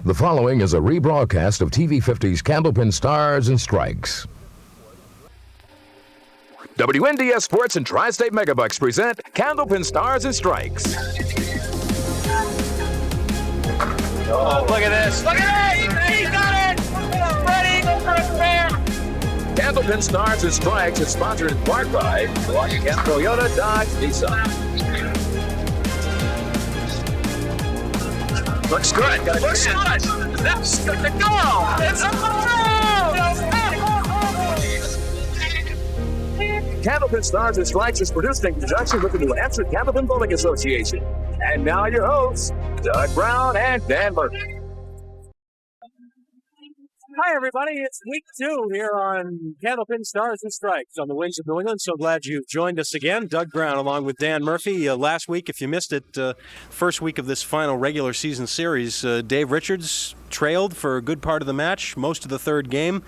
The following is a rebroadcast of TV50's Candlepin Stars and Strikes. WNDS Sports and Tri-State Megabucks present Candlepin Stars and Strikes. Oh, look at this. Look at it. He got it. Ready for a fair. Candlepin Stars and Strikes is sponsored in part by Washington Toyota Dodge Nissan. Looks good. Looks good. That's good to go. It's a Candlepin Stars and Strikes is produced in conjunction with the New Hampshire Candlepin Bowling Association. And now your hosts, Doug Brown and Dan Murphy. Hi, everybody. It's week 2 here on Candlepin Stars and Strikes on the Winds of New England. So glad you've joined us again. Doug Brown along with Dan Murphy. Last week, if you missed it, first week of this final regular season series, Dave Richards trailed for a good part of the match, most of the third game.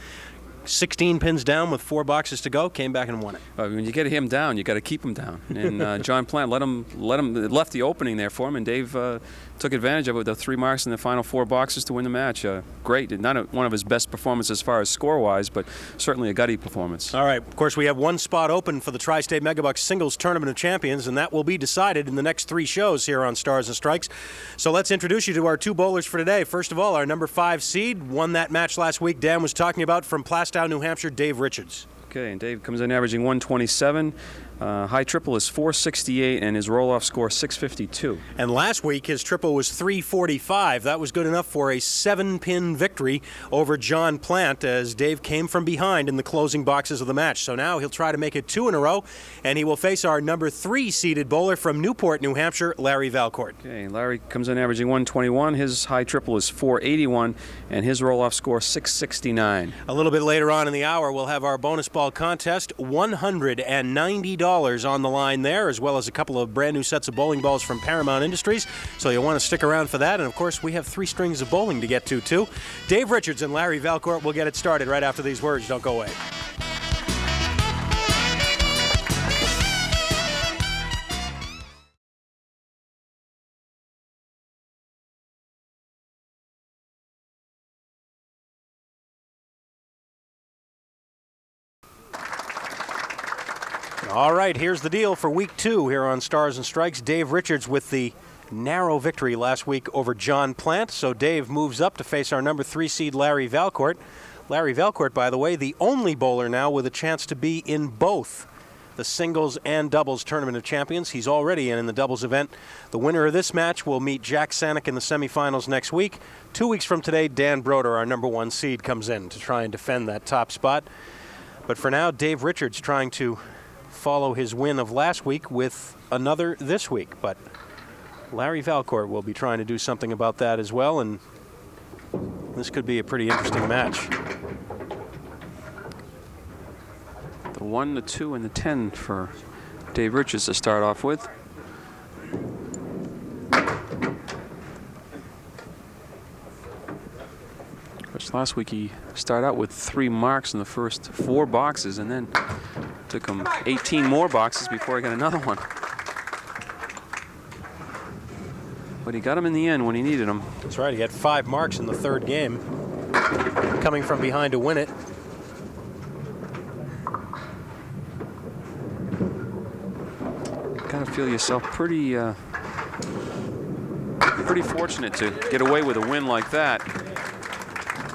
16 pins down with 4 boxes to go, came back and won it. When you get him down, you got to keep him down. And John Plant left the opening there for him, and Dave took advantage of it with the 3 marks in the final 4 boxes to win the match. Great. Not one of his best performances as far as score-wise, but certainly a gutty performance. All right. Of course, we have one spot open for the Tri-State Megabucks Singles Tournament of Champions, and that will be decided in the next 3 shows here on Stars and Strikes. So let's introduce you to our 2 bowlers for today. First of all, our number 5 seed won that match last week. Dan was talking about from Plastow, New Hampshire, Dave Richards. Okay, and Dave comes in averaging 127. High triple is 468, and his roll-off score 652. And last week, his triple was 345. That was good enough for a 7-pin victory over John Plant as Dave came from behind in the closing boxes of the match. So now he'll try to make it 2 in a row, and he will face our number 3 seeded bowler from Newport, New Hampshire, Larry Valcourt. Okay, Larry comes in averaging 121. His high triple is 481, and his roll-off score 669. A little bit later on in the hour, we'll have our bonus ball contest. $190 on the line there, as well as a couple of brand new sets of bowling balls from Paramount Industries. So you'll want to stick around for that. And of course, we have 3 strings of bowling to get to, too. Dave Richards and Larry Valcourt will get it started right after these words. Don't go away. All right, here's the deal for week 2 here on Stars and Strikes. Dave Richards with the narrow victory last week over John Plant. So Dave moves up to face our number 3 seed, Larry Valcourt. Larry Valcourt, by the way, the only bowler now with a chance to be in both the singles and doubles Tournament of Champions. He's already in the doubles event. The winner of this match will meet Jack Sanick in the semifinals next week. 2 weeks from today, Dan Broder, our number 1 seed, comes in to try and defend that top spot. But for now, Dave Richards trying to follow his win of last week with another this week. But Larry Valcourt will be trying to do something about that as well, and this could be a pretty interesting match. The 1, the 2, and the 10 for Dave Richards to start off with. Of course, last week he started out with 3 marks in the first 4 boxes, and then took him 18 more boxes before he got another one. But he got him in the end when he needed him. That's right. He had 5 marks in the third game, coming from behind to win it. Gotta feel yourself pretty fortunate to get away with a win like that.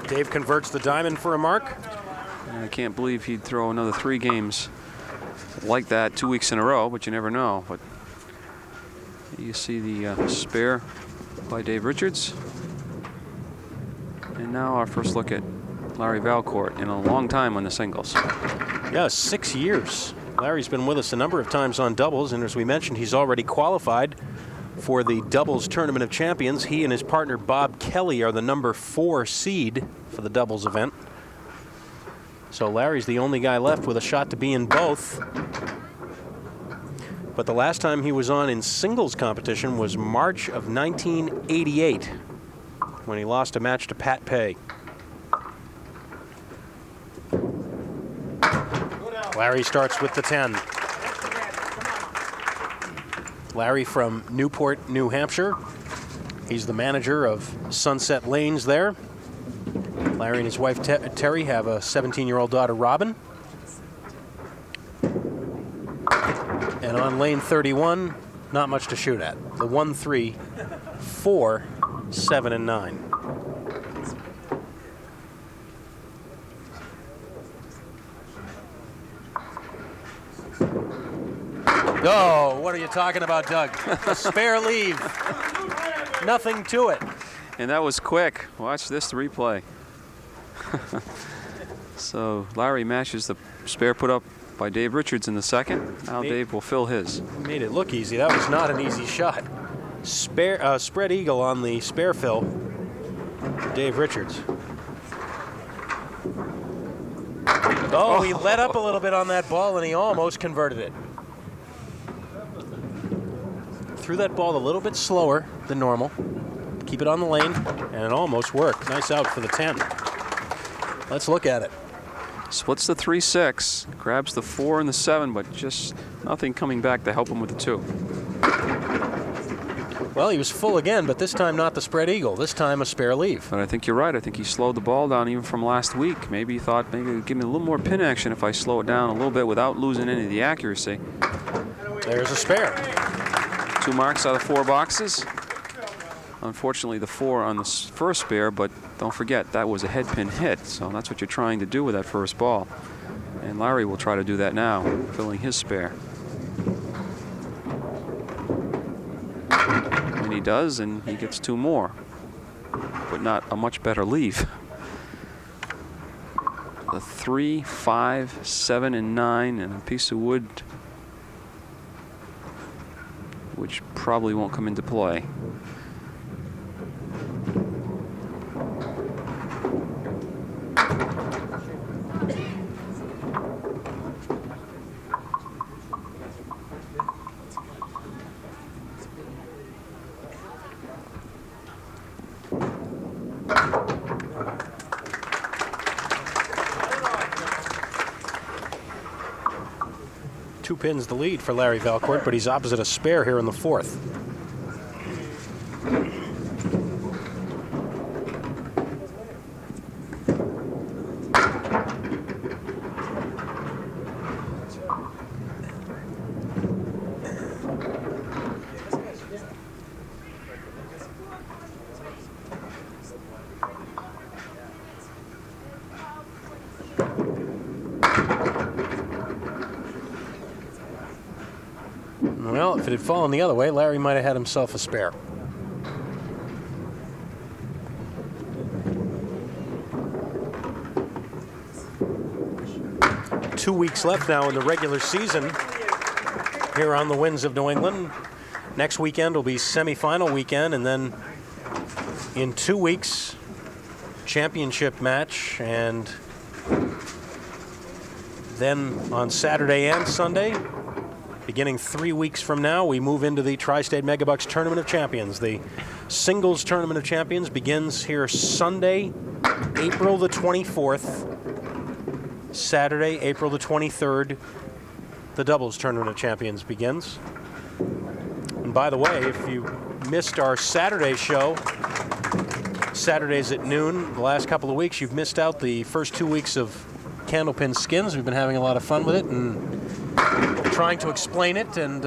Dave converts the diamond for a mark. I can't believe he'd throw another 3 games like that 2 weeks in a row, but you never know. But you see the spare by Dave Richards. And now our first look at Larry Valcourt in a long time on the singles. Yeah, 6 years. Larry's been with us a number of times on doubles, and as we mentioned, he's already qualified for the doubles Tournament of Champions. He and his partner Bob Kelly are the number 4 seed for the doubles event. So Larry's the only guy left with a shot to be in both. But the last time he was on in singles competition was March of 1988, when he lost a match to Pat Pay. Larry starts with the 10. Larry from Newport, New Hampshire. He's the manager of Sunset Lanes there. Larry and his wife Terry have a 17-year-old daughter, Robin. And on lane 31, not much to shoot at. The 1, 3, 4, 7, and 9. Oh, what are you talking about, Doug? A spare leave. Nothing to it. And that was quick. Watch this replay. So Larry matches the spare put up by Dave Richards in the second. Now Dave will fill his. Made it look easy. That was not an easy shot. Spread eagle on the spare fill. Dave Richards. Oh, he let up a little bit on that ball, and he almost converted it. Threw that ball a little bit slower than normal. Keep it on the lane, and it almost worked. Nice out for the 10. Let's look at it. Splits the 3-6, grabs the 4 and the 7, but just nothing coming back to help him with the 2. Well, he was full again, but this time not the spread eagle. This time a spare leave. But I think you're right. I think he slowed the ball down even from last week. Maybe he thought maybe it would give me a little more pin action if I slow it down a little bit without losing any of the accuracy. There's a spare. 2 marks out of 4 boxes. Unfortunately, the 4 on the first spare, but don't forget, that was a head pin hit, so that's what you're trying to do with that first ball. And Larry will try to do that now, filling his spare. And he does, and he gets 2 more, but not a much better leave. The 3, 5, 7, and 9, and a piece of wood, which probably won't come into play. Two pins the lead for Larry Valcourt, but he's opposite a spare here in the 4th. Well, if it had fallen the other way, Larry might have had himself a spare. Two weeks left now in the regular season here on the Winds of New England. Next weekend will be semifinal weekend, and then in 2 weeks, championship match, and then on Saturday and Sunday, beginning 3 weeks from now, we move into the Tri-State Megabucks Tournament of Champions. The Singles Tournament of Champions begins here Sunday, April the 24th. Saturday, April the 23rd, the Doubles Tournament of Champions begins. And by the way, if you missed our Saturday show, Saturdays at noon, the last couple of weeks, you've missed out the first 2 weeks of Candlepin skins. We've been having a lot of fun with it and trying to explain it, and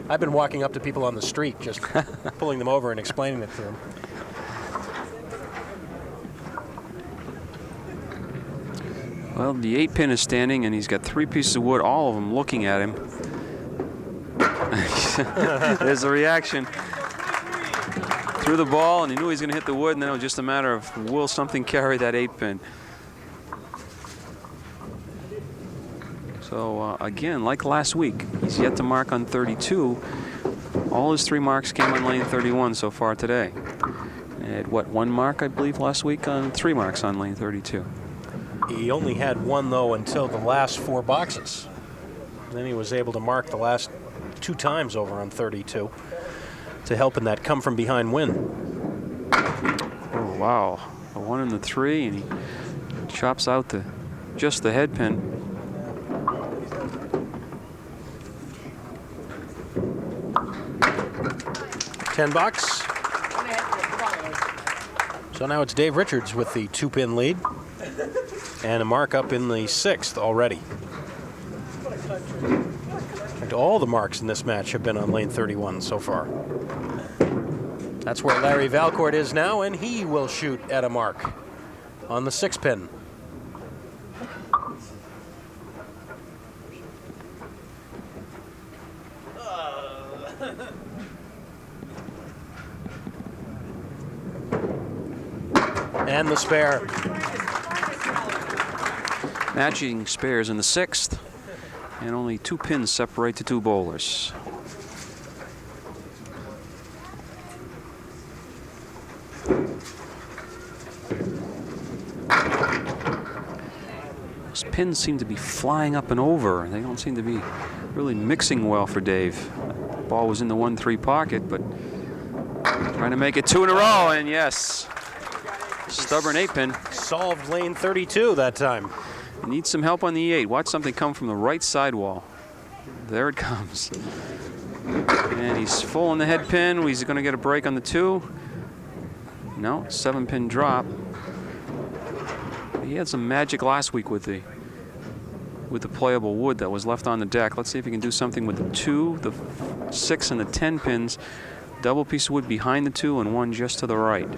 I've been walking up to people on the street, just pulling them over and explaining it to them. Well, the 8-pin is standing, and he's got 3 pieces of wood, all of them looking at him. There's a reaction. Threw the ball, and he knew he was going to hit the wood, and then it was just a matter of will something carry that 8-pin. So, again, like last week, he's yet to mark on 32. All his 3 marks came on lane 31 so far today. Had, what, 1 mark, I believe, last week on 3 marks on lane 32. He only had 1, though, until the last 4 boxes. And then he was able to mark the last 2 times over on 32 to help in that come-from-behind win. Oh, wow. A 1 and the 3, and he chops out just the head pin. $10. So now it's Dave Richards with the 2-pin lead. And a mark up in the 6th already. In fact, all the marks in this match have been on lane 31 so far. That's where Larry Valcourt is now, and he will shoot at a mark on the 6-pin. And the spare. Matching spares in the 6th, and only 2 pins separate the 2 bowlers. Those pins seem to be flying up and over. They don't seem to be really mixing well for Dave. Ball was in the 1-3 pocket, but trying to make it 2 in a row, and yes, stubborn 8-pin. Solved lane 32 that time. Needs some help on the 8. Watch something come from the right sidewall. There it comes. And he's full in the head pin. He's going to get a break on the 2. No, 7-pin drop. He had some magic last week with the playable wood that was left on the deck. Let's see if he can do something with the 2, the 6, and the 10 pins. Double piece of wood behind the 2 and 1 just to the right.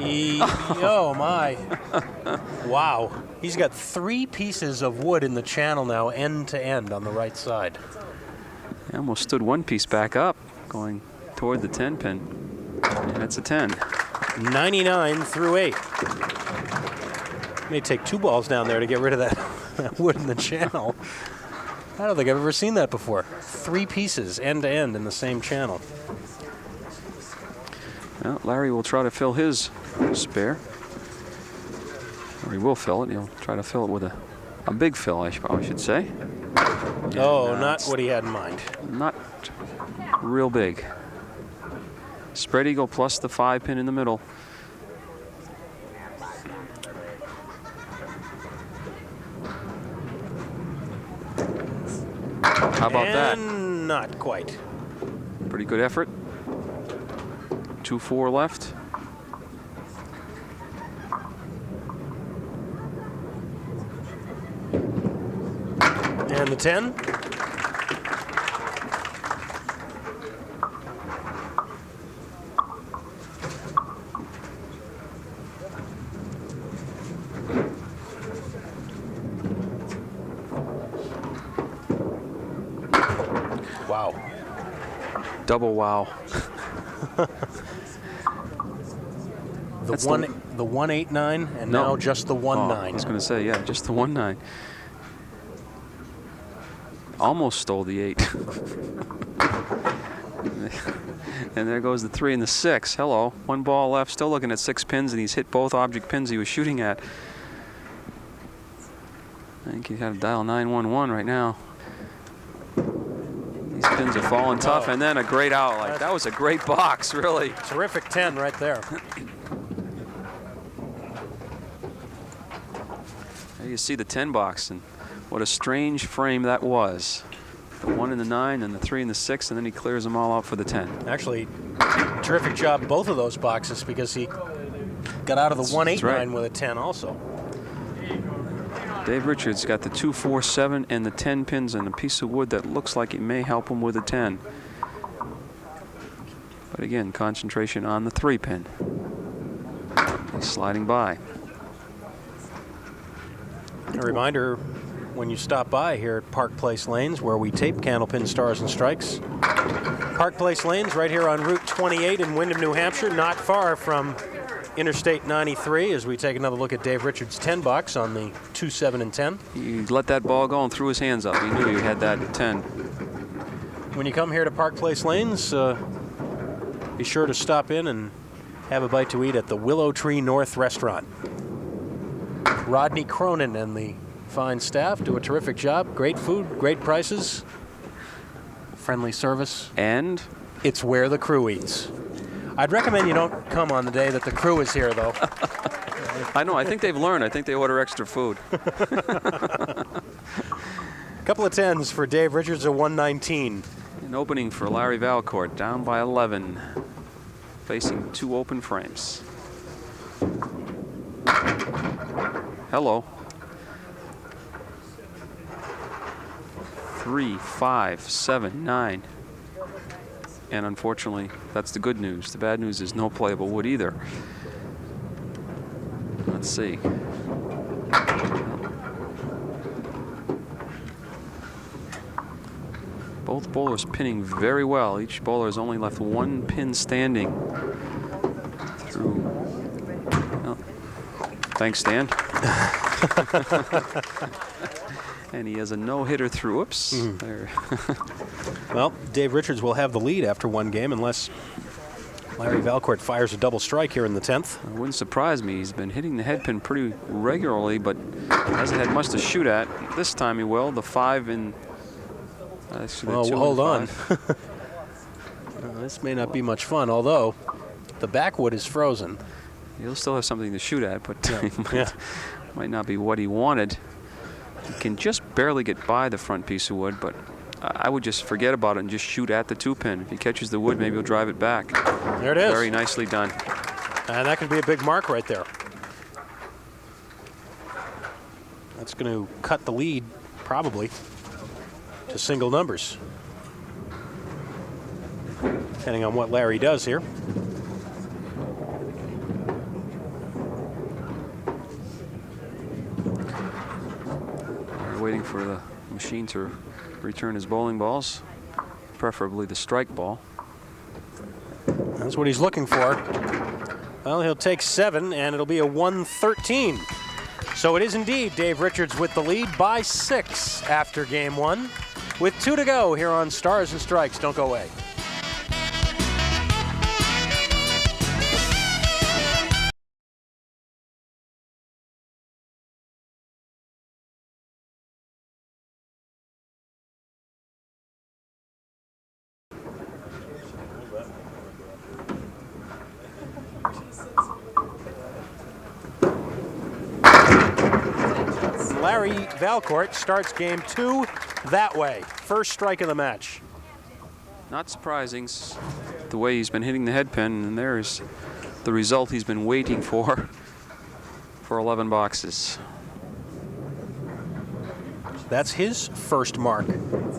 Oh my. Wow. He's got 3 pieces of wood in the channel now, end to end on the right side. He almost stood 1 piece back up, going toward the 10 pin. And that's a 10. 99 through 8. May take 2 balls down there to get rid of that wood in the channel. I don't think I've ever seen that before. 3 pieces end to end in the same channel. Well, Larry will try to fill his spare. Or he will fill it. He'll try to fill it with a big fill, I should say. Oh, not what he had in mind. Not real big. Spread eagle plus the 5-pin in the middle. How about that? Not quite. Pretty good effort. 2-4 left. And the 10. Wow. Double wow. The 189 and No. now just the 19. I was going to say, yeah, just the 19. Almost stole the 8. And there goes the 3 and the 6. Hello. 1 ball left. Still looking at 6 pins, and he's hit both object pins he was shooting at. I think he's got to dial 911 right now. These pins are falling tough, and then a great out. Like, that was a great box, really. Terrific 10 right there. There you see the 10 box, and what a strange frame that was. The 1 and the 9, and the 3 and the 6, and then he clears them all out for the 10. Actually, terrific job both of those boxes because he got out of the 189 with a 10 also. Dave Richards got the 2, 4, 7, and the 10 pins and a piece of wood that looks like it may help him with a 10. But again, concentration on the 3 pin. He's sliding by. A reminder, when you stop by here at Park Place Lanes, where we tape Candlepin Stars and Strikes. Park Place Lanes right here on Route 28 in Windham, New Hampshire, not far from Interstate 93, as we take another look at Dave Richards' 10 box on the 2, 7, and 10. He let that ball go and threw his hands up. He knew he had that at 10. When you come here to Park Place Lanes, be sure to stop in and have a bite to eat at the Willow Tree North restaurant. Rodney Cronin and the fine staff do a terrific job. Great food, great prices, friendly service. And it's where the crew eats. I'd recommend you don't come on the day that the crew is here, though. I know. I think they've learned. I think they order extra food. Couple of 10s for Dave Richards, a 119. An opening for Larry Valcourt, down by 11. facing 2 open frames. Hello. 3, 5, 7, 9. And unfortunately, that's the good news. The bad news is no playable wood either. Let's see. Both bowlers pinning very well. Each bowler has only left 1 pin standing through. Oh. Thanks, Stan. And he has a no-hitter through. Oops. There. Well, Dave Richards will have the lead after 1 game unless Larry Valcourt fires a double strike here in the 10th. It wouldn't surprise me. He's been hitting the head pin pretty regularly, but hasn't had much to shoot at. This time he will. The 5 in. Well, hold on. This may not be much fun, although the backwood is frozen. He'll still have something to shoot at, but might not be what he wanted. He can just barely get by the front piece of wood, but I would just forget about it and just shoot at the 2-pin. If he catches the wood, maybe he'll drive it back. There it is. Very nicely done. And that could be a big mark right there. That's going to cut the lead, probably, to single numbers, depending on what Larry does here. We're waiting for the machine to return his bowling balls, preferably the strike ball. That's what he's looking for. Well, he'll take 7, and it'll be a 113. So it is indeed Dave Richards with the lead by 6 after game 1. With 2 to go here on Stars and Strikes. Don't go away. Larry Valcourt starts game 2 that way. First strike of the match. Not surprising, the way he's been hitting the head pin, and there's the result he's been waiting for 11 boxes. That's his first mark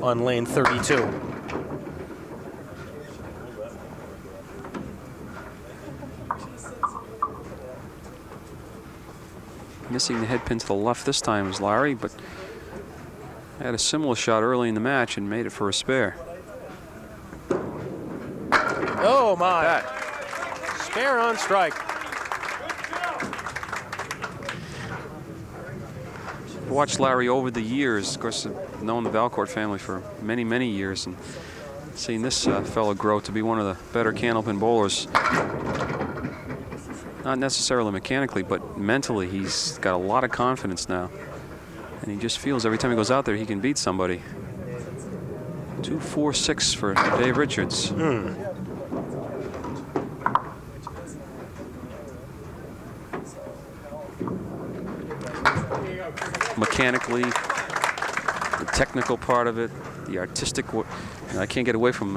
on lane 32. Missing the head pin to the left this time is Larry, but had a similar shot early in the match and made it for a spare. Oh my! Like spare on strike. Watched Larry over the years. Of course, I've known the Valcourt family for many, many years, and seeing this fellow grow to be one of the better Candlepin bowlers. Not necessarily mechanically, but mentally, he's got a lot of confidence now. And he just feels every time he goes out there, he can beat somebody. 2-4-6 for Dave Richards. Mechanically, the technical part of it, the artistic. I can't get away from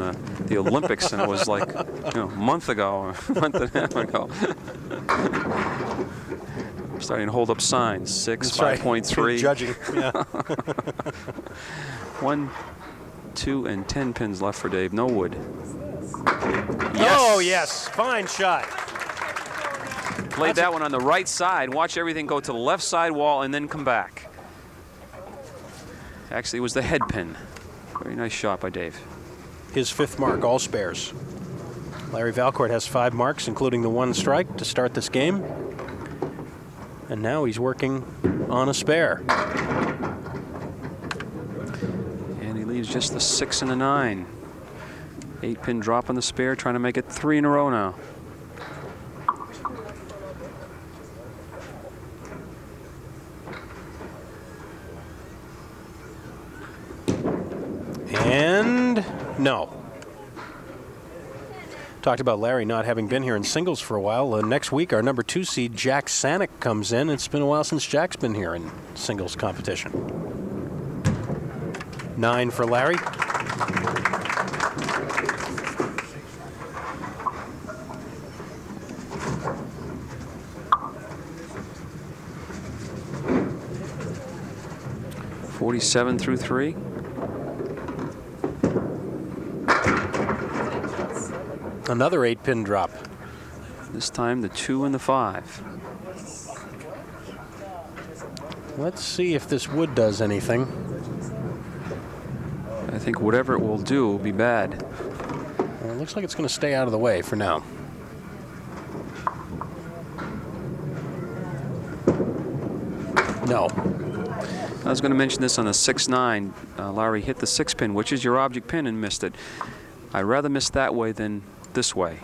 the Olympics, and it was like a month ago, or a month and a half ago. Starting to hold up signs. 6, 5.3. Judging. Yeah. 1, 2, and 10 pins left for Dave. No wood. Yes. Oh yes, fine shot. Played that one on the right side. Watch everything go to the left side wall and then come back. Actually, it was the head pin. Very nice shot by Dave. His 5th mark, all spares. Larry Valcourt has 5 marks, including the 1 strike to start this game. And now he's working on a spare. And he leaves just the 6 and the 9. 8-pin drop on the spare, trying to make it 3 in a row now. And no. Talked about Larry not having been here in singles for a while. Next week, our number 2 seed, Jack Sanick, comes in. It's been a while since Jack's been here in singles competition. 9 for Larry. 47 through 3. Another 8-pin drop. This time the 2 and the 5. Let's see if this wood does anything. I think whatever it will do will be bad. Well, it looks like it's going to stay out of the way for now. No. I was going to mention this on the 6-9. Larry hit the 6-pin, which is your object pin, and missed it. I'd rather miss that way than this way.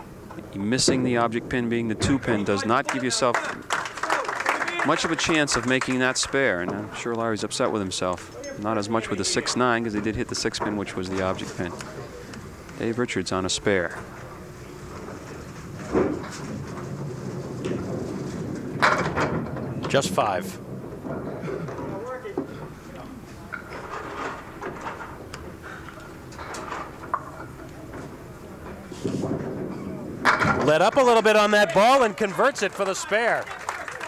Missing the object pin being the 2-pin does not give yourself much of a chance of making that spare, and I'm sure Larry's upset with himself. Not as much with the 6-9 because he did hit the 6-pin, which was the object pin. Dave Richards on a spare. Just 5. Let up a little bit on that ball and converts it for the spare.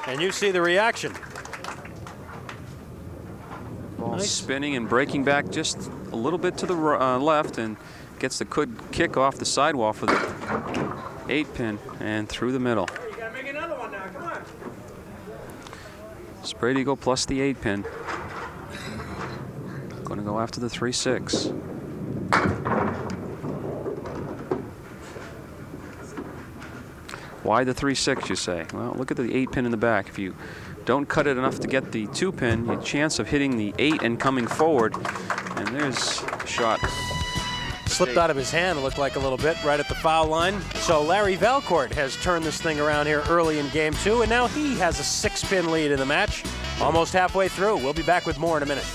And you see the reaction. Ball spinning and breaking back just a little bit to the left, and gets the good kick off the sidewall for the 8-pin and through the middle. You gotta make another one now, come on. Spread eagle plus the 8-pin. Going to go after the 3-6. Why the 3-6, you say? Well, look at the 8-pin in the back. If you don't cut it enough to get the 2-pin, your chance of hitting the 8 and coming forward. And there's a shot. Slipped out of his hand, it looked like a little bit, right at the foul line. So Larry Valcourt has turned this thing around here early in game 2, and now he has a 6-pin lead in the match. Almost halfway through. We'll be back with more in a minute.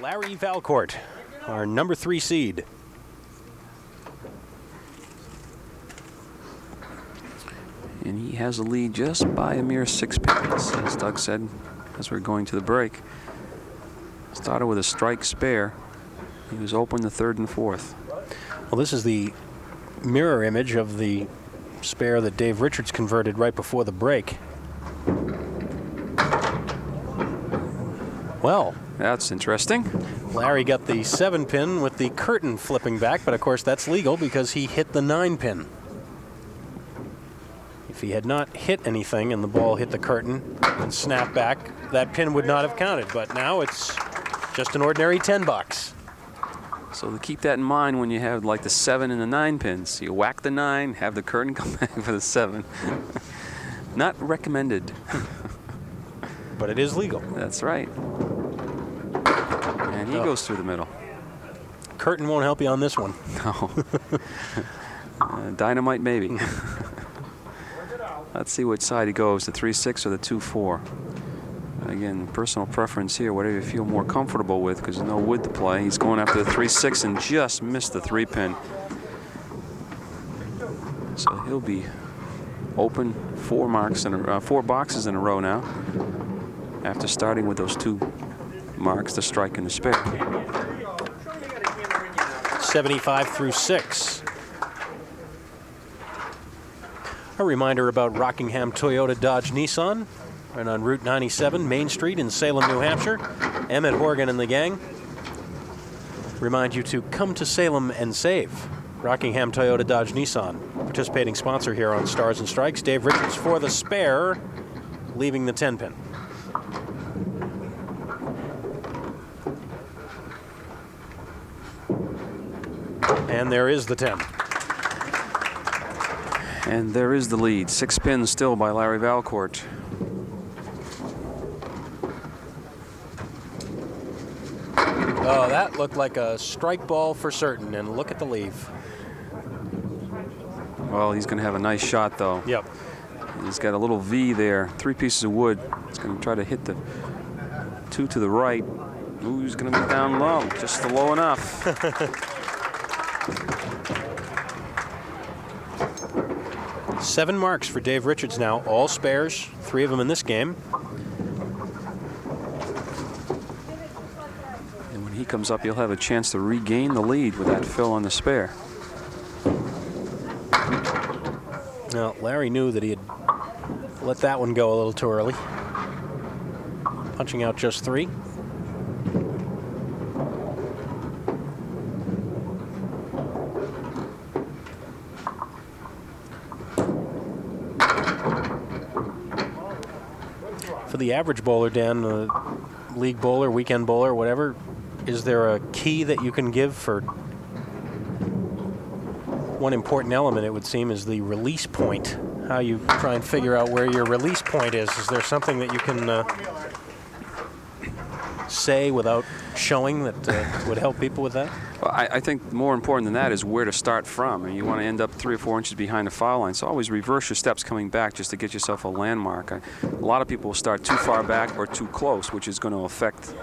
Larry Valcourt, our number 3 seed. And he has a lead just by a mere 6 pins, as Doug said, as we're going to the break. Started with a strike spare. He was open the 3rd and 4th. Well, this is the mirror image of the spare that Dave Richards converted right before the break. Well, that's interesting. Larry got the 7-pin with the curtain flipping back, but of course that's legal because he hit the 9-pin. If he had not hit anything and the ball hit the curtain and snapped back, that pin would not have counted, but now it's just an ordinary 10 bucks. So to keep that in mind when you have like the 7 and the 9 pins. You whack the 9, have the curtain come back for the 7. Not recommended. But it is legal. That's right. And he goes through the middle. Curtain won't help you on this one. No. Dynamite maybe. Let's see which side he goes, the 3-6 or the 2-4. Again, personal preference here, whatever you feel more comfortable with, because there's no wood to play. He's going after the 3-6 and just missed the 3-pin. So he'll be open 4 boxes in a row now, after starting with those 2 marks, the strike and the spare. 75 through 6. A reminder about Rockingham Toyota Dodge Nissan, right on Route 97, Main Street in Salem, New Hampshire. Emmett Horgan and the gang remind you to come to Salem and save. Rockingham Toyota Dodge Nissan, participating sponsor here on Stars and Strikes. Dave Richards for the spare, leaving the 10-pin. And there is the 10. And there is the lead. 6 pins still by Larry Valcourt. Oh, that looked like a strike ball for certain, and look at the leave. Well, he's going to have a nice shot, though. Yep. He's got a little V there, 3 pieces of wood. He's going to try to hit the 2 to the right. Ooh, he's going to be down low, just low enough. 7 marks for Dave Richards now, all spares, 3 of them in this game. comes up, you'll have a chance to regain the lead with that fill on the spare. Now, Larry knew that he had let that one go a little too early. Punching out just 3. For the average bowler, Dan, league bowler, weekend bowler, whatever, is there a key that you can give for one important element, it would seem, is the release point? How you try and figure out where your release point is. Is there something that you can say without showing that would help people with that? Well, I think more important than that is where to start from. And you want to end up 3 or 4 inches behind the foul line. So always reverse your steps coming back just to get yourself a landmark. A lot of people will start too far back or too close, which is going to affect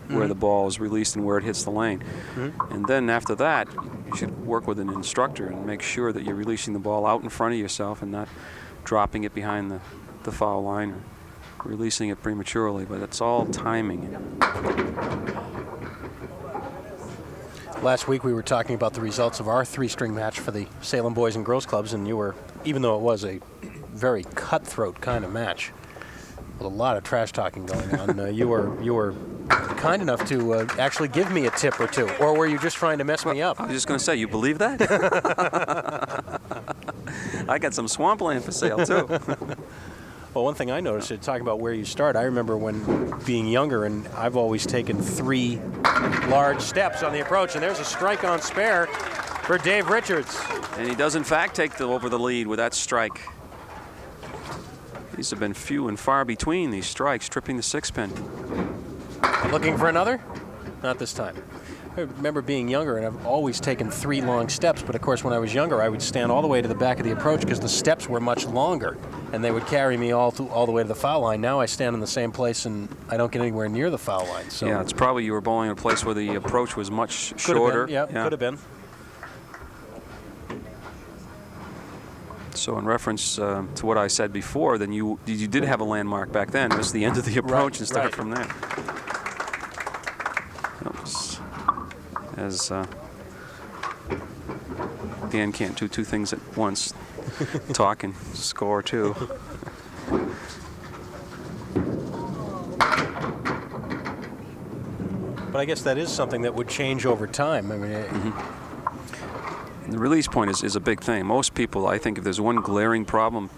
where the ball is released and where it hits the lane. And then after that, you should work with an instructor and make sure that you're releasing the ball out in front of yourself and not dropping it behind the foul line or releasing it prematurely. But it's all timing. Last week we were talking about the results of our 3-string match for the Salem Boys and Girls Clubs, and you were, even though it was a very cutthroat kind of match with a lot of trash talking going on, you were kind enough to actually give me a tip or two, or were you just trying to mess me up? I was just going to say, you believe that? I got some swampland for sale too. Well, one thing I noticed, talking about where you start, I remember when being younger, and I've always taken 3 large steps on the approach, and there's a strike on spare for Dave Richards. And he does, in fact, take over the lead with that strike. These have been few and far between, these strikes, tripping the 6-pin. Looking for another? Not this time. I remember being younger, and I've always taken 3 long steps, but of course when I was younger I would stand all the way to the back of the approach because the steps were much longer, and they would carry me all the way to the foul line. Now I stand in the same place and I don't get anywhere near the foul line. So yeah, it's probably you were bowling in a place where the approach was much shorter. Yeah, could have been. So in reference to what I said before, then you did have a landmark back then. It was the end of the approach and start from there. Oops. As Dan can't do 2 things at once, talk and score too. But I guess that is something that would change over time. I mean, The release point is a big thing. Most people, I think if there's one glaring problem,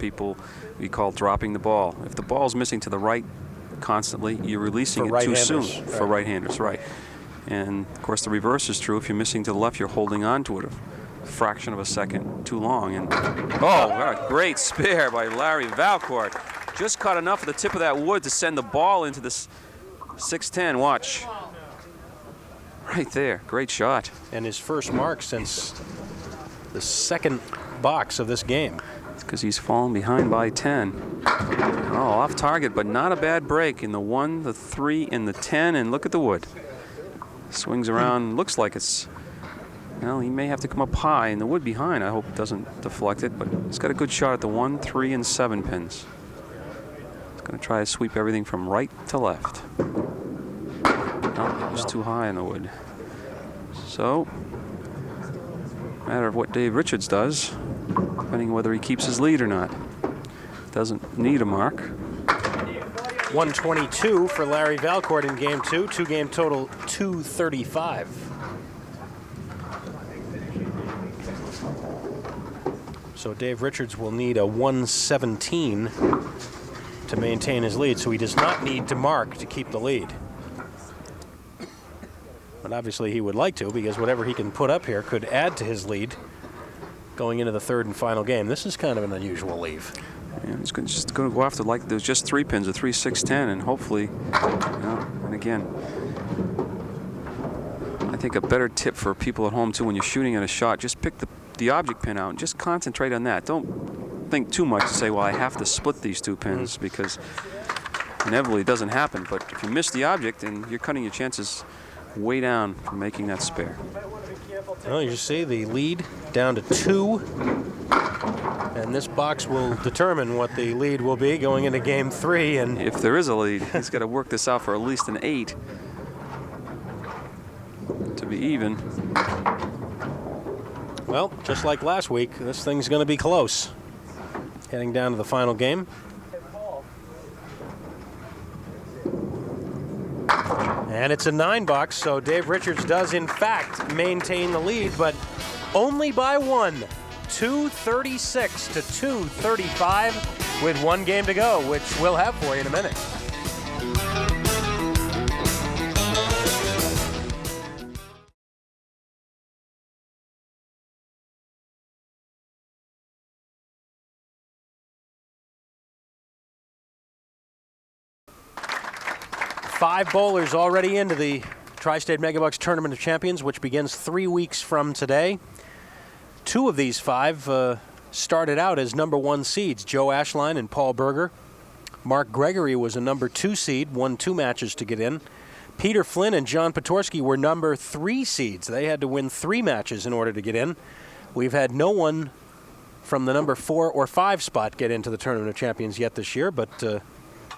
we call dropping the ball. If the ball's missing to the right constantly, you're releasing it too soon. For right-handers, right. And of course the reverse is true. If you're missing to the left, you're holding on to it a fraction of a second too long. And oh, what a great spare by Larry Valcourt. Just caught enough of the tip of that wood to send the ball into this 6-10. Watch. Right there. Great shot. And his first mark since the second box of this game. It's because he's fallen behind by 10. Oh, off target, but not a bad break in the 1, the 3, and the 10. And look at the wood. Swings around, looks like it's, well, he may have to come up high, and the wood behind, I hope, doesn't deflect it, but he's got a good shot at the 1, 3, and 7 pins. He's going to try to sweep everything from right to left. No, just too high in the wood. So, matter of what Dave Richards does, depending whether he keeps his lead or not. Doesn't need a mark. 122 for Larry Valcourt in game 2. 2-game total 235. So Dave Richards will need a 117 to maintain his lead. So he does not need to mark to keep the lead. But obviously he would like to, because whatever he can put up here could add to his lead going into the 3rd and final game. This is kind of an unusual leave. Yeah, it's just going to go after, like, there's just 3 pins, a 3, 6, 10, and hopefully, you know, and again, I think a better tip for people at home too, when you're shooting at a shot, just pick the object pin out and just concentrate on that. Don't think too much to say, well, I have to split these 2 pins, because inevitably it doesn't happen. But if you miss the object, then you're cutting your chances way down from making that spare. Well, you see the lead down to 2. And this box will determine what the lead will be going into game 3. And if there is a lead, he's got to work this out for at least an 8. to be even. Well, just like last week, this thing's going to be close. Heading down to the final game. And it's a 9-box, so Dave Richards does, in fact, maintain the lead, but only by one. 236 to 235 with one game to go, which we'll have for you in a minute. Five bowlers already into the Tri-State Megabucks Tournament of Champions, which begins 3 weeks from today. Two of these five started out as number 1 seeds, Joe Ashline and Paul Berger. Mark Gregory was a number 2 seed, won 2 matches to get in. Peter Flynn and John Potorsky were number 3 seeds. They had to win 3 matches in order to get in. We've had no one from the number 4 or 5 spot get into the Tournament of Champions yet this year, but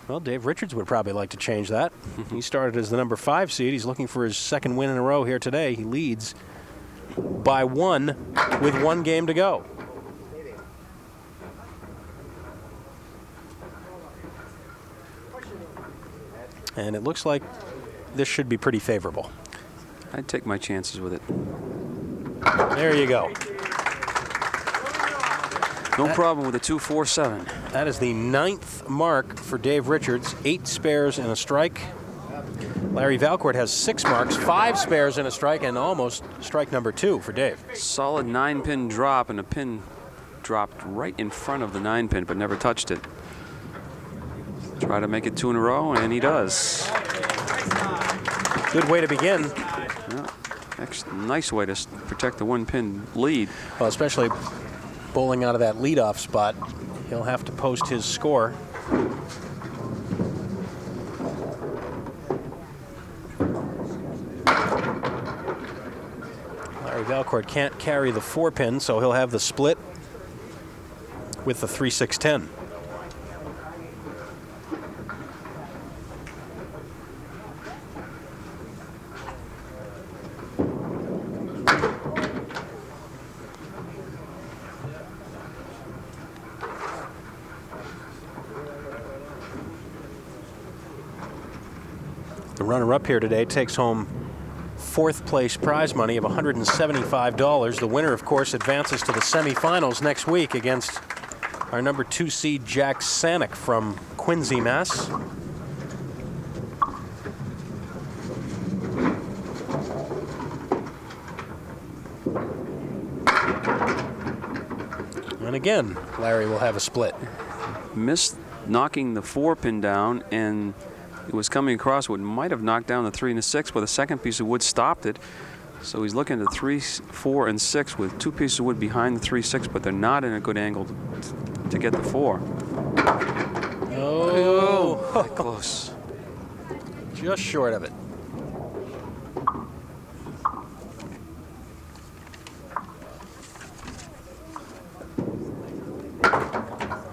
well, Dave Richards would probably like to change that. He started as the number 5 seed. He's looking for his second win in a row here today. He leads by 1 with 1 game to go. And it looks like this should be pretty favorable. I'd take my chances with it. There you go. No problem with a 247. That is the 9th mark for Dave Richards. 8 spares and a strike. Larry Valcourt has 6 marks, 5 spares and a strike, and almost strike number 2 for Dave. Solid 9-pin drop, and the pin dropped right in front of the 9-pin, but never touched it. Try to make it 2 in a row, and he does. Good way to begin. Yeah, nice way to protect the 1-pin lead. Well, especially bowling out of that leadoff spot. He'll have to post his score. Larry Valcourt can't carry the 4-pin, so he'll have the split with the 3-6-10. The runner-up here today takes home 4th place prize money of $175. The winner, of course, advances to the semifinals next week against our number 2 seed Jack Sanick from Quincy, Mass. And again, Larry will have a split. Missed knocking the 4-pin down, and it was coming across what might have knocked down the 3 and the 6, but the second piece of wood stopped it. So he's looking at 3, 4, and 6 with 2 pieces of wood behind the 3, 6, but they're not in a good angle to get the 4. Oh, that close. Just short of it.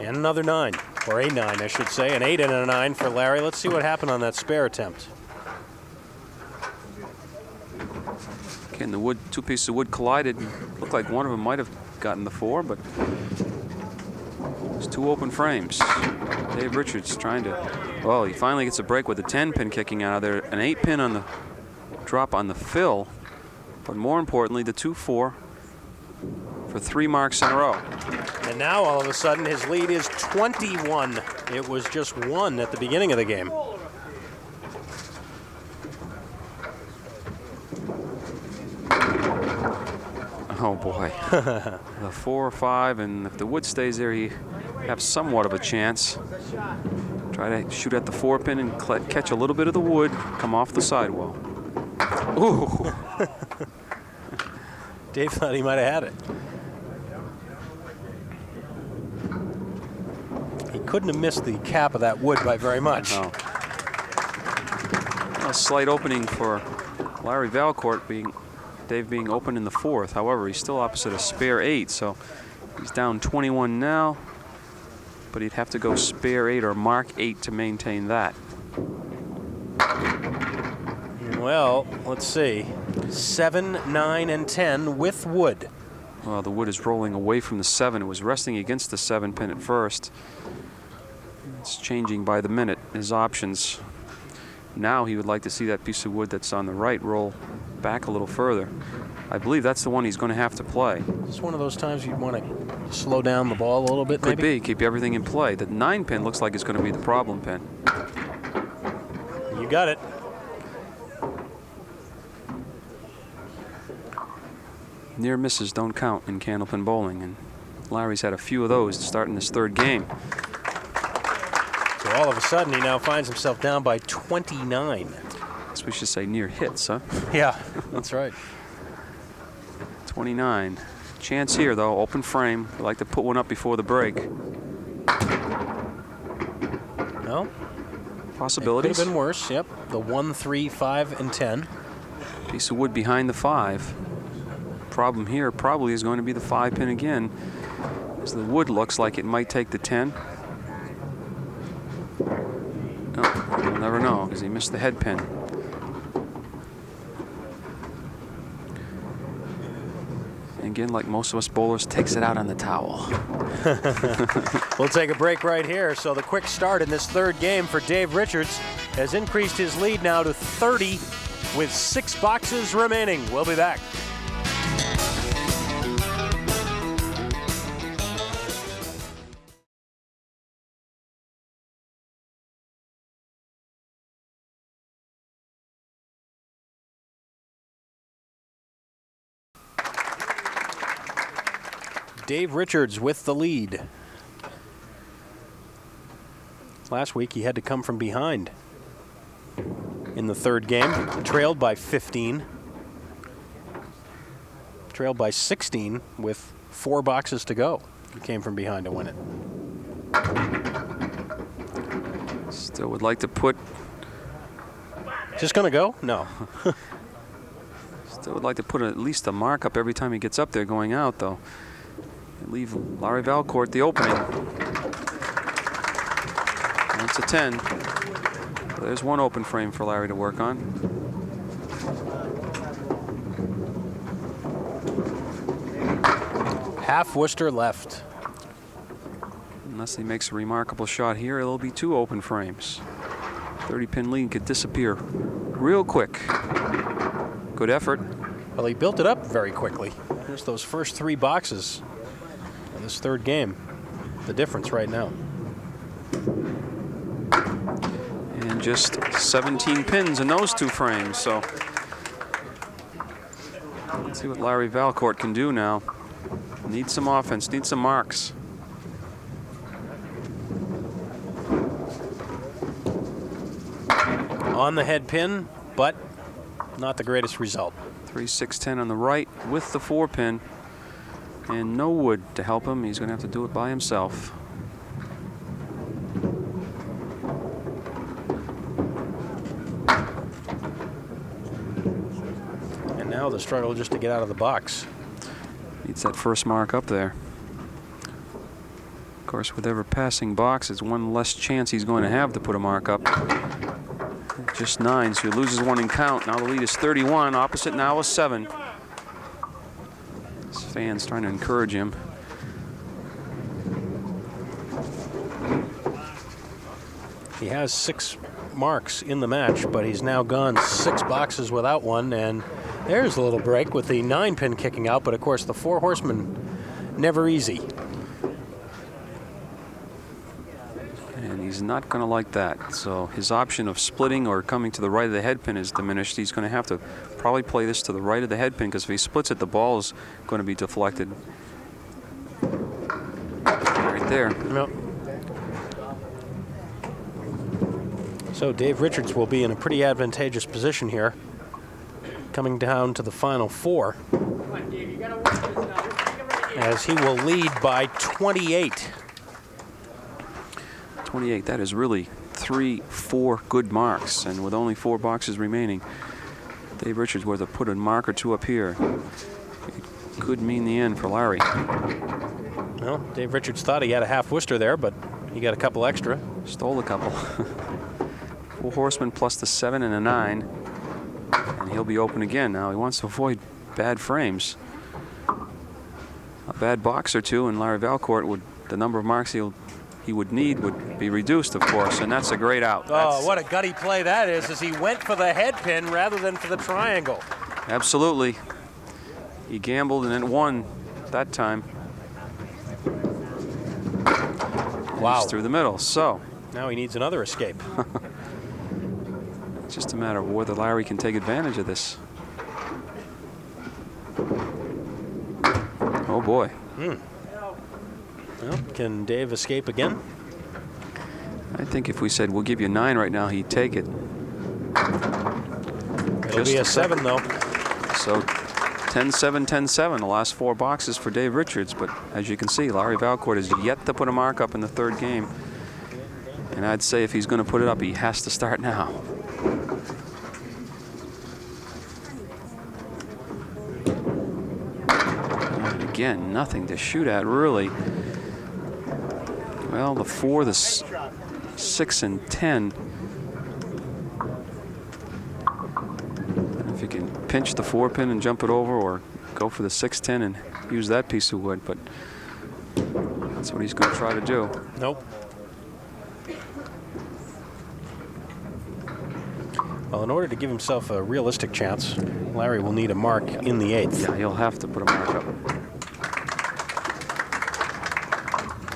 And another 9, or a 9, I should say. An 8 and a 9 for Larry. Let's see what happened on that spare attempt. Again, the wood, 2 pieces of wood collided. Looked like one of them might have gotten the 4, but it's 2 open frames. Dave Richards trying to, well, he finally gets a break with the 10-pin kicking out of there. An 8-pin on the drop on the fill, but more importantly, the 2-4 for 3 marks in a row. And now, all of a sudden, his lead is 21. It was just 1 at the beginning of the game. Oh, boy. The 4 or 5, and if the wood stays there, you have somewhat of a chance. Try to shoot at the 4-pin and catch a little bit of the wood, come off the sidewall. Ooh. Dave thought he might have had it. He couldn't have missed the cap of that wood by very much. No. A slight opening for Larry Valcourt, Dave being open in the 4th. However, he's still opposite a spare 8, so he's down 21 now, but he'd have to go spare 8 or mark 8 to maintain that. Well, let's see. 7, 9, and 10 with wood. Well, the wood is rolling away from the 7. It was resting against the 7 pin at first. It's changing by the minute, his options. Now he would like to see that piece of wood that's on the right roll back a little further. I believe that's the one he's going to have to play. It's one of those times you'd want to slow down the ball a little bit, Could maybe? be, keep everything in play. The 9 pin looks like it's going to be the problem pin. You got it. Near misses don't count in Candlepin bowling, and Larry's had a few of those to start in this third game. So all of a sudden, he now finds himself down by 29. So we should say near hits, huh? Yeah, that's right. 29. Chance here, though. Open frame. We like to put one up before the break. No? Possibilities. Could have been worse, yep. The 1, 3, 5, and 10. Piece of wood behind the 5. Problem here probably is going to be the 5 pin again, as the wood looks like it might take the 10. Oh, you'll never know because he missed the head pin. And again, like most of us bowlers, takes it out on the towel. We'll take a break right here. So the quick start in this third game for Dave Richards has increased his lead now to 30 with 6 boxes remaining. We'll be back. Dave Richards with the lead. Last week he had to come from behind in the third game, trailed by 15. Trailed by 16 with 4 boxes to go. He came from behind to win it. Still would like to put. Just gonna go? No. Still would like to put at least a mark up every time he gets up there going out, though. Leave Larry Valcourt the opening. That's a 10. So there's one open frame for Larry to work on. Half Worcester left. Unless he makes a remarkable shot here, it'll be 2 open frames. 30-pin lead could disappear real quick. Good effort. Well, he built it up very quickly. There's those first 3 boxes in this third game. The difference right now. And just 17 pins in those 2 frames, so let's see what Larry Valcourt can do now. Needs some offense, needs some marks. On the head pin, but not the greatest result. 3, 6, 10 on the right with the 4 pin. And no wood to help him. He's going to have to do it by himself. And now the struggle just to get out of the box. Needs that first mark up there. Of course, with every passing box, it's one less chance he's going to have to put a mark up. Just 9, so he loses 1 in count. Now the lead is 31. Opposite now is 7. His fans trying to encourage him. He has 6 marks in the match, but he's now gone 6 boxes without one, and there's a little break with the 9 pin kicking out, but of course the 4 horsemen never easy. And he's not going to like that. So his option of splitting or coming to the right of the head pin is diminished. He's going to have to probably play this to the right of the head pin, because if he splits it, the ball is going to be deflected. Right there. Yep. So Dave Richards will be in a pretty advantageous position here, coming down to the final 4, as he will lead by 28. 28, that is really 3, 4 good marks, and with only 4 boxes remaining, Dave Richards were to put a mark or 2 up here. It could mean the end for Larry. Well, Dave Richards thought he had a half Worcester there, but he got a couple extra. Stole a couple. 4 horsemen plus the 7 and a 9. And he'll be open again now. He wants to avoid bad frames. A bad box or two, and Larry Valcourt would, the number of marks he would need would be reduced, of course, and that's a great out. Oh, what a gutty play that is, as he went for the head pin rather than for the triangle. Absolutely. He gambled and it won that time. Wow. Just through the middle. So now he needs another escape. it's just a matter of whether Larry can take advantage of this. Oh boy. Well, can Dave escape again? I think if we said we'll give you 9 right now, he'd take it. It'll be a 7 though. So 10-7, 10-7, the last 4 boxes for Dave Richards. But as you can see, Larry Valcourt has yet to put a mark up in the 3rd game. And I'd say if he's going to put it up, he has to start now. And again, nothing to shoot at, really. Well, the 4, the 6, and 10. If you can pinch the 4 pin and jump it over, or go for the 6-10 and use that piece of wood, but that's what he's going to try to do. Nope. Well, in order to give himself a realistic chance, Larry will need a mark in the 8th. Yeah, he'll have to put a mark up.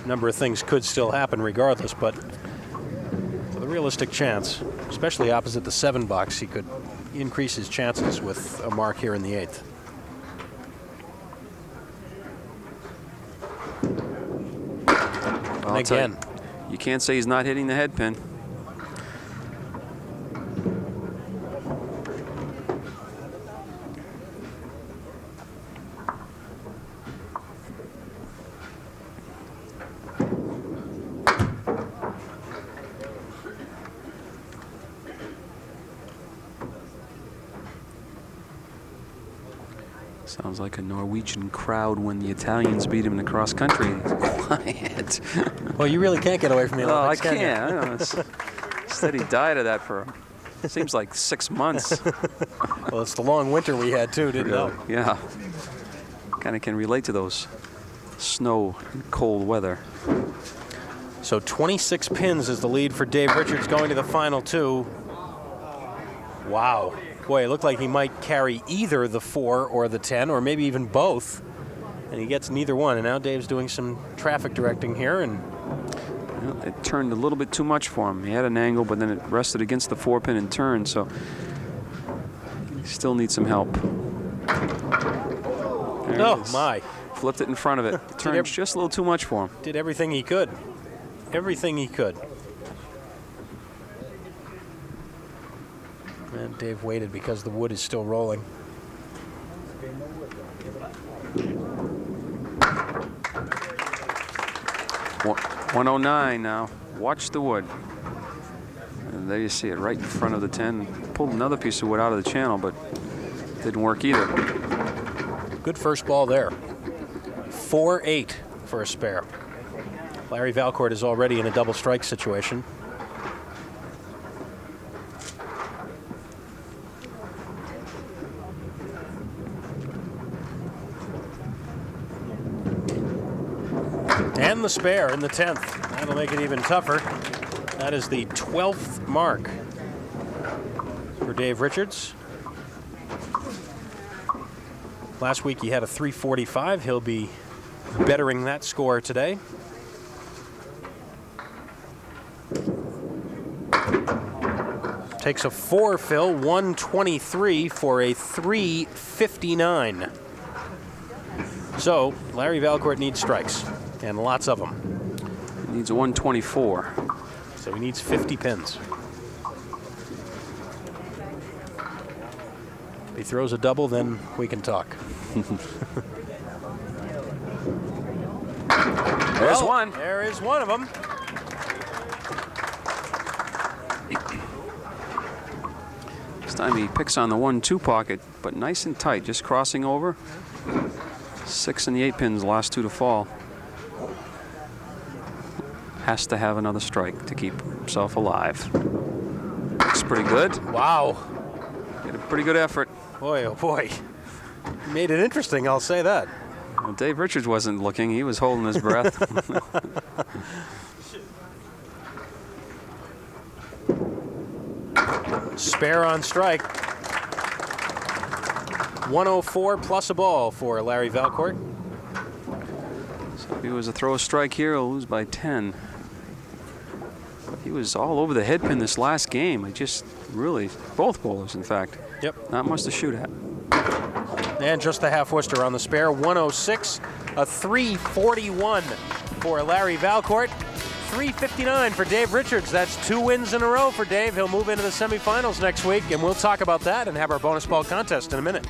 A number of things could still happen regardless, but for the realistic chance, especially opposite the 7 box, he could increase his chances with a mark here in the 8th. Well, again, you can't say he's not hitting the head pin. Sounds like a Norwegian crowd when the Italians beat him in the cross country. Quiet. Well, you really can't get away from the No, I Olympics, can you? can't. I know. Said he died of that for, seems like 6 months. Well, it's the long winter we had too, didn't it? Yeah. Kind of can relate to those snow and cold weather. So 26 pins is the lead for Dave Richards going to the final 2. Wow. Boy, it looked like he might carry either the 4 or the 10, or maybe even both. And he gets neither one. And now Dave's doing some traffic directing here. And well, it turned a little bit too much for him. He had an angle, but then it rested against the 4 pin and turned. So he still needs some help. There oh, it is. my. Flipped it in front of it. It turned just a little too much for him. Did everything he could. Everything he could. And Dave waited because the wood is still rolling. One, 109 now. Watch the wood. And there you see it right in front of the 10. Pulled another piece of wood out of the channel, but didn't work either. Good first ball there. 4-8 for a spare. Larry Valcourt is already in a double strike situation. And the spare in the 10th. That'll make it even tougher. That is the 12th mark for Dave Richards. Last week he had a 345. He'll be bettering that score today. Takes a 4 fill, 123 for a 359. So Larry Valcourt needs strikes, and lots of them. He needs a 124. So he needs 50 pins. If he throws a double, then we can talk. There's one. There is one of them. This time he picks on the 1-2 pocket, but nice and tight, just crossing over. 6 and the 8 pins, last 2 to fall. Has to have another strike to keep himself alive. Looks pretty good. Wow. Pretty good effort. Boy, oh boy. Made it interesting, I'll say that. Well, Dave Richards wasn't looking. He was holding his breath. Spare on strike. 104 plus a ball for Larry Valcourt. So if he was a throw strike here, he'll lose by 10. He was all over the head pin this last game. I just really, both bowlers, in fact. Yep. Not much to shoot at. And just the half Worcester on the spare. 106, a 341 for Larry Valcourt. 359 for Dave Richards. That's 2 wins in a row for Dave. He'll move into the semifinals next week, and we'll talk about that and have our bonus ball contest in a minute.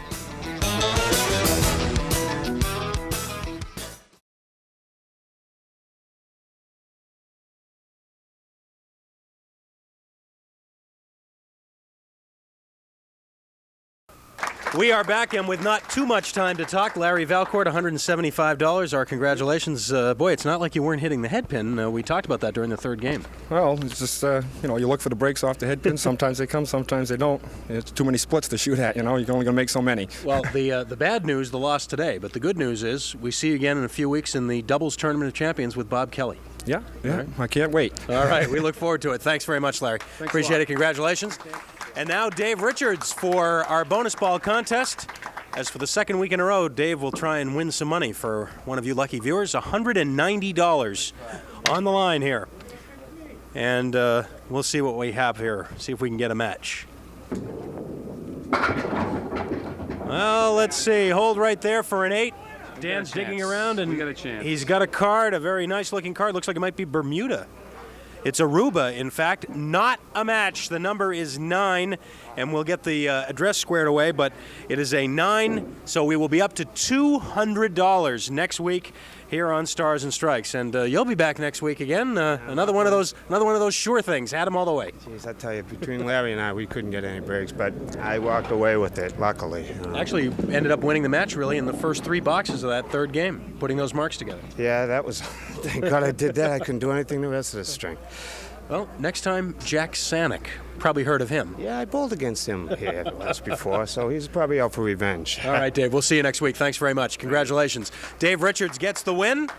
We are back, and with not too much time to talk, Larry Valcourt, $175. Our congratulations. Boy, it's not like you weren't hitting the head pin. We talked about that during the third game. Well, it's just, you look for the breaks off the head pin. Sometimes they come, sometimes they don't. It's too many splits to shoot at, you're only going to make so many. Well, the bad news, the loss today, but the good news is we see you again in a few weeks in the doubles tournament of champions with Bob Kelly. Yeah, right. I can't wait. All right, we look forward to it. Thanks very much, Larry. Appreciate it. Congratulations. And now Dave Richards for our bonus ball contest. As for the second week in a row, Dave will try and win some money for one of you lucky viewers. $190 on the line here. And we'll see what we have here. See if we can get a match. Well, let's see. Hold right there for an 8. Dan's digging around, and we got a chance. He's got a card, a very nice-looking card. Looks like it might be Bermuda. It's Aruba, in fact, not a match. The number is 9, and we'll get the address squared away, but it is a 9, so we will be up to $200 next week here on Stars and Strikes. And you'll be back next week again. Another one of those sure things. Had 'em all the way. Jeez, I tell you, between Larry and I, we couldn't get any breaks, but I walked away with it, luckily. Actually, you ended up winning the match, really, in the first 3 boxes of that third game, putting those marks together. Yeah, that was... Thank God I did that. I couldn't do anything the rest of the string. Well, next time, Jack Sanick. Probably heard of him. Yeah, I bowled against him here once before, so he's probably out for revenge. All right, Dave. We'll see you next week. Thanks very much. Congratulations. Dave Richards gets the win.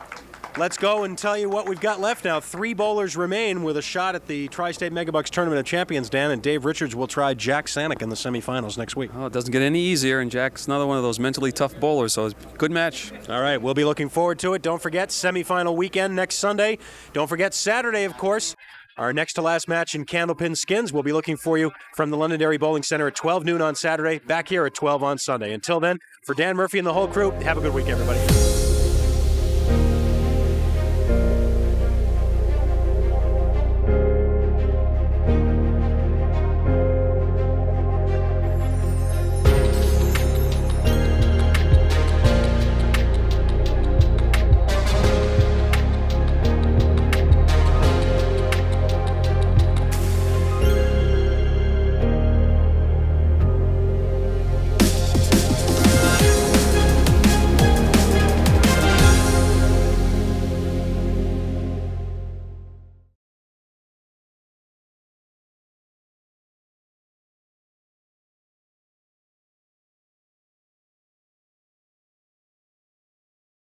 Let's go and tell you what we've got left now. 3 bowlers remain with a shot at the Tri-State Megabucks Tournament of Champions, Dan, and Dave Richards will try Jack Sanick in the semifinals next week. Oh, it doesn't get any easier, and Jack's another one of those mentally tough bowlers, so it's a good match. All right, we'll be looking forward to it. Don't forget, semifinal weekend next Sunday. Don't forget Saturday, of course. Our next to last match in Candlepin Skins. We'll be looking for you from the Londonderry Bowling Center at 12 noon on Saturday, back here at 12 on Sunday. Until then, for Dan Murphy and the whole crew, have a good week, everybody.